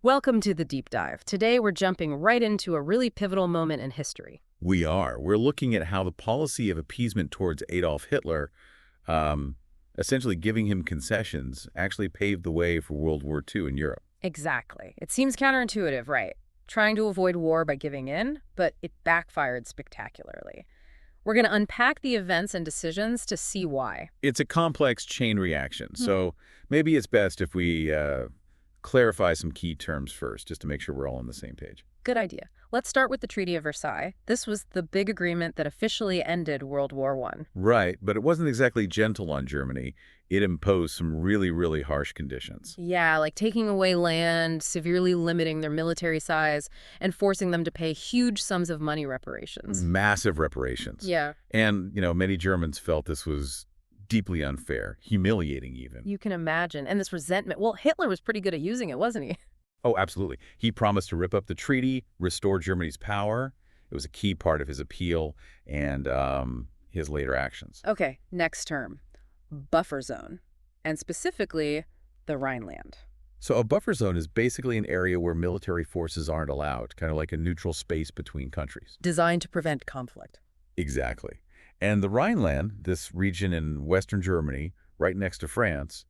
Welcome to the deep dive. Today we're jumping right into a really pivotal moment in history. We are. We're looking at how the policy of appeasement towards Adolf Hitler, um, essentially giving him concessions, actually paved the way for World War II in Europe. Exactly. It seems counterintuitive, right? Trying to avoid war by giving in, but it backfired spectacularly. We're going to unpack the events and decisions to see why. It's a complex chain reaction, Hmm. so maybe it's best if we clarify some key terms first, just to make sure we're all on the same page. Good idea. Let's start with the Treaty of Versailles. This was the big agreement that officially ended World War I. Right, but it wasn't exactly gentle on Germany. It imposed some really, really harsh conditions. Yeah, like taking away land, severely limiting their military size, and forcing them to pay huge sums of money reparations. Massive reparations. Yeah. And, many Germans felt this was deeply unfair, humiliating even. You can imagine. And this resentment. Well, Hitler was pretty good at using it, wasn't he? Oh, absolutely. He promised to rip up the treaty, restore Germany's power. It was a key part of his appeal and his later actions. Okay, next term. Buffer zone. And specifically, the Rhineland. So a buffer zone is basically an area where military forces aren't allowed, kind of like a neutral space between countries. Designed to prevent conflict. Exactly. And the Rhineland, this region in western Germany, right next to France,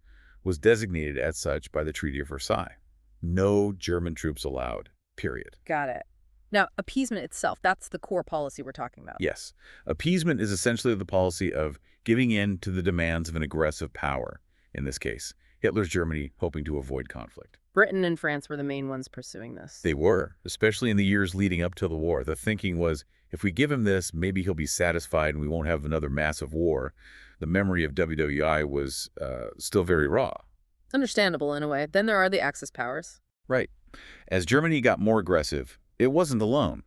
was designated as such by the Treaty of Versailles. No German troops allowed, period. Got it. Now, appeasement itself, that's the core policy we're talking about. Yes, appeasement is essentially the policy of giving in to the demands of an aggressive power, in this case, Hitler's Germany hoping to avoid conflict. Britain and France were the main ones pursuing this. They were, especially in the years leading up to the war. The thinking was, if we give him this, maybe he'll be satisfied and we won't have another massive war. The memory of WWI was still very raw. Understandable in a way. Then there are the Axis powers. Right. As Germany got more aggressive, it wasn't alone.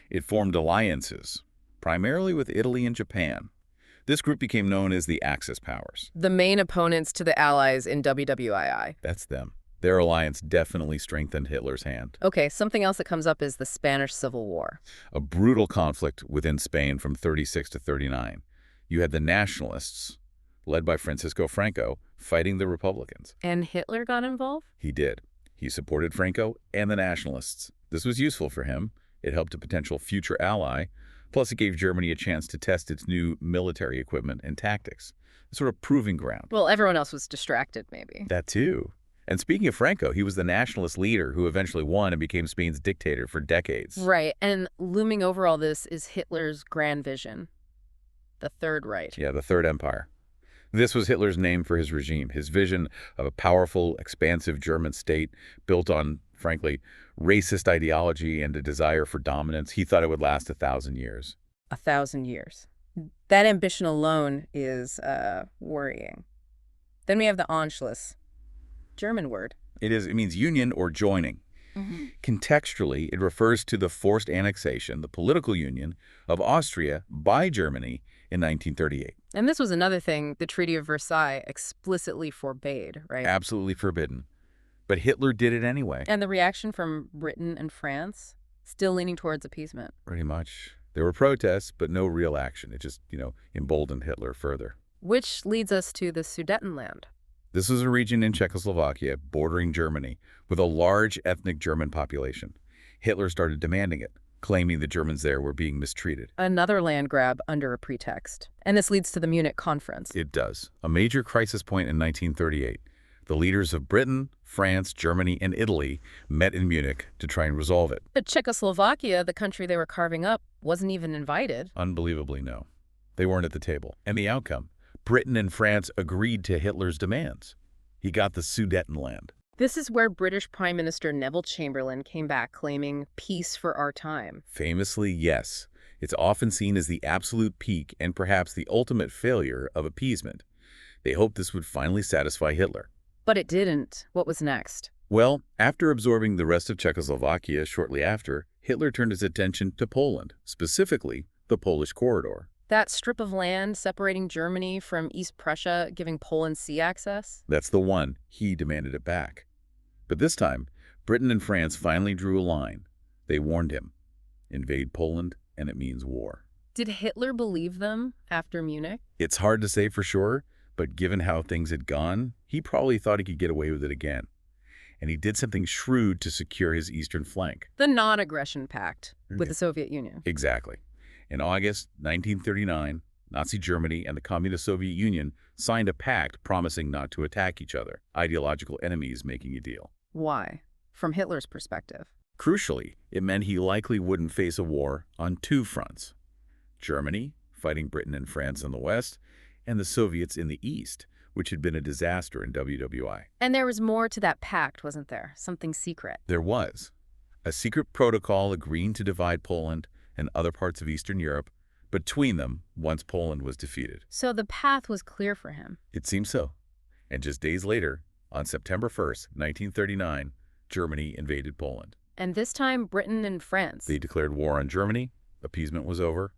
It formed alliances, primarily with Italy and Japan. This group became known as the Axis powers. The main opponents to the Allies in WWII. That's them. Their alliance definitely strengthened Hitler's hand. Okay, something else that comes up is the Spanish Civil War. A brutal conflict within Spain from 36 to 39. You had the nationalists, led by Francisco Franco, fighting the Republicans. And Hitler got involved? He did. He supported Franco and the nationalists. This was useful for him. It helped a potential future ally. Plus, it gave Germany a chance to test its new military equipment and tactics. A sort of proving ground. Well, everyone else was distracted, maybe. That too. And speaking of Franco, he was the nationalist leader who eventually won and became Spain's dictator for decades. Right, and looming over all this is Hitler's grand vision. The Third Reich. Yeah, the Third Empire. This was Hitler's name for his regime, his vision of a powerful, expansive German state built on, frankly, racist ideology and a desire for dominance. He thought it would last 1,000 years. 1,000 years. That ambition alone is worrying. Then we have the Anschluss. German word. It means union or joining. Contextually, it refers to the forced annexation, the political union, of Austria by Germany in 1938. And this was another thing the Treaty of Versailles explicitly forbade, right? Absolutely forbidden. But Hitler did it anyway. And the reaction from Britain and France? Still leaning towards appeasement. Pretty much. There were protests, but no real action. It just, emboldened Hitler further. Which leads us to the Sudetenland. This was a region in Czechoslovakia bordering Germany with a large ethnic German population. Hitler started demanding it, claiming the Germans there were being mistreated. Another land grab under a pretext. And this leads to the Munich Conference. It does. A major crisis point in 1938. The leaders of Britain, France, Germany, and Italy met in Munich to try and resolve it. But Czechoslovakia, the country they were carving up, wasn't even invited. Unbelievably, no. They weren't at the table. And the outcome? Britain and France agreed to Hitler's demands. He got the Sudetenland. This is where British Prime Minister Neville Chamberlain came back claiming peace for our time. Famously, yes. It's often seen as the absolute peak and perhaps the ultimate failure of appeasement. They hoped this would finally satisfy Hitler. But it didn't. What was next? Well, after absorbing the rest of Czechoslovakia shortly after, Hitler turned his attention to Poland, specifically the Polish corridor. That strip of land separating Germany from East Prussia, giving Poland sea access? That's the one. He demanded it back. But this time, Britain and France finally drew a line. They warned him. Invade Poland, and it means war. Did Hitler believe them after Munich? It's hard to say for sure, but given how things had gone, he probably thought he could get away with it again. and he did something shrewd to secure his eastern flank. The non-aggression pact with Okay. the Soviet Union. Exactly. In August 1939, Nazi Germany and the Communist Soviet Union signed a pact promising not to attack each other, ideological enemies making a deal. Why? From Hitler's perspective. Crucially, it meant he likely wouldn't face a war on two fronts: Germany, fighting Britain and France in the west, and the Soviets in the east, which had been a disaster in WWI. And there was more to that pact, wasn't there? Something secret. There was a secret protocol agreeing to divide Poland and other parts of Eastern Europe between them once Poland was defeated. So the path was clear for him. It seems so. And just days later, on September 1st, 1939, Germany invaded Poland. And this time, Britain and France. They declared war on Germany, appeasement was over,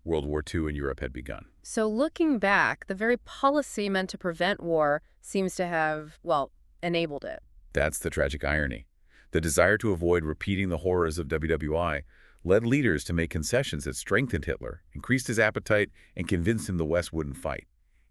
World War II in Europe had begun. So looking back, the very policy meant to prevent war seems to have, well, enabled it. That's the tragic irony. The desire to avoid repeating the horrors of WWI led leaders to make concessions that strengthened Hitler, increased his appetite, and convinced him the West wouldn't fight.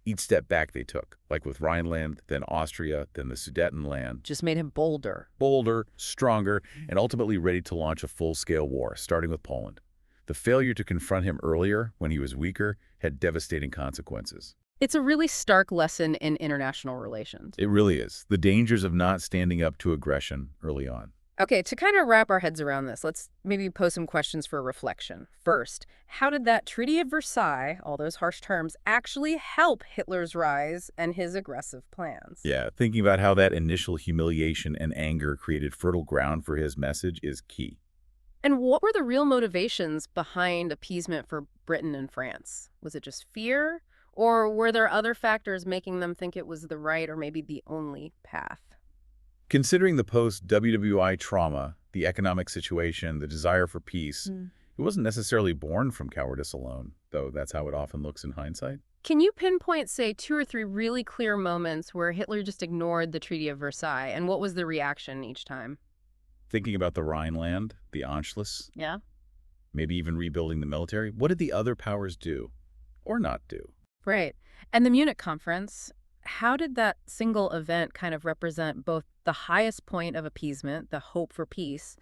Each step back they took, like with Rhineland, then Austria, then the Sudetenland, Just made him bolder. bolder, stronger, and ultimately ready to launch a full-scale war, starting with Poland. The failure to confront him earlier, when he was weaker, had devastating consequences. It's a really stark lesson in international relations. It really is. The dangers of not standing up to aggression early on. Okay, to kind of wrap our heads around this, let's maybe pose some questions for reflection. First, how did that Treaty of Versailles, all those harsh terms, actually help Hitler's rise and his aggressive plans? Yeah, thinking about how that initial humiliation and anger created fertile ground for his message is key. And what were the real motivations behind appeasement for Britain and France? Was it just fear? Or were there other factors making them think it was the right or maybe the only path? Considering the post-WWI trauma, the economic situation, the desire for peace, it wasn't necessarily born from cowardice alone, though that's how it often looks in hindsight. Can you pinpoint, say, 2 or 3 really clear moments where Hitler just ignored the Treaty of Versailles, and what was the reaction each time? Thinking about the Rhineland, the Anschluss, Yeah. maybe even rebuilding the military, what did the other powers do or not do? Right. And the Munich conference, how did that single event kind of represent both the highest point of appeasement, the hope for peace,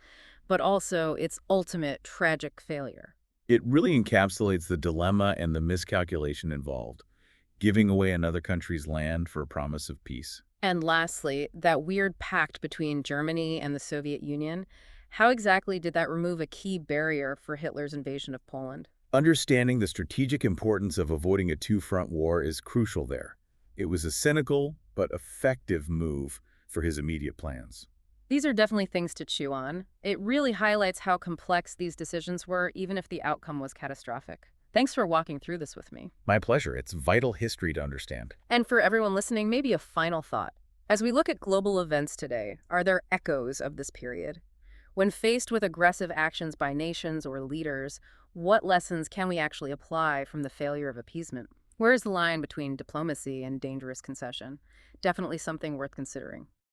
but also its ultimate tragic failure? It really encapsulates the dilemma and the miscalculation involved, giving away another country's land for a promise of peace. And lastly, that weird pact between Germany and the Soviet Union, how exactly did that remove a key barrier for Hitler's invasion of Poland? Understanding the strategic importance of avoiding a two-front war is crucial there. It was a cynical but effective move for his immediate plans. These are definitely things to chew on. It really highlights how complex these decisions were, even if the outcome was catastrophic. Thanks for walking through this with me. My pleasure. It's vital history to understand. And for everyone listening, maybe a final thought. As we look at global events today, are there echoes of this period? When faced with aggressive actions by nations or leaders, what lessons can we actually apply from the failure of appeasement? Where is the line between diplomacy and dangerous concession? Definitely something worth considering.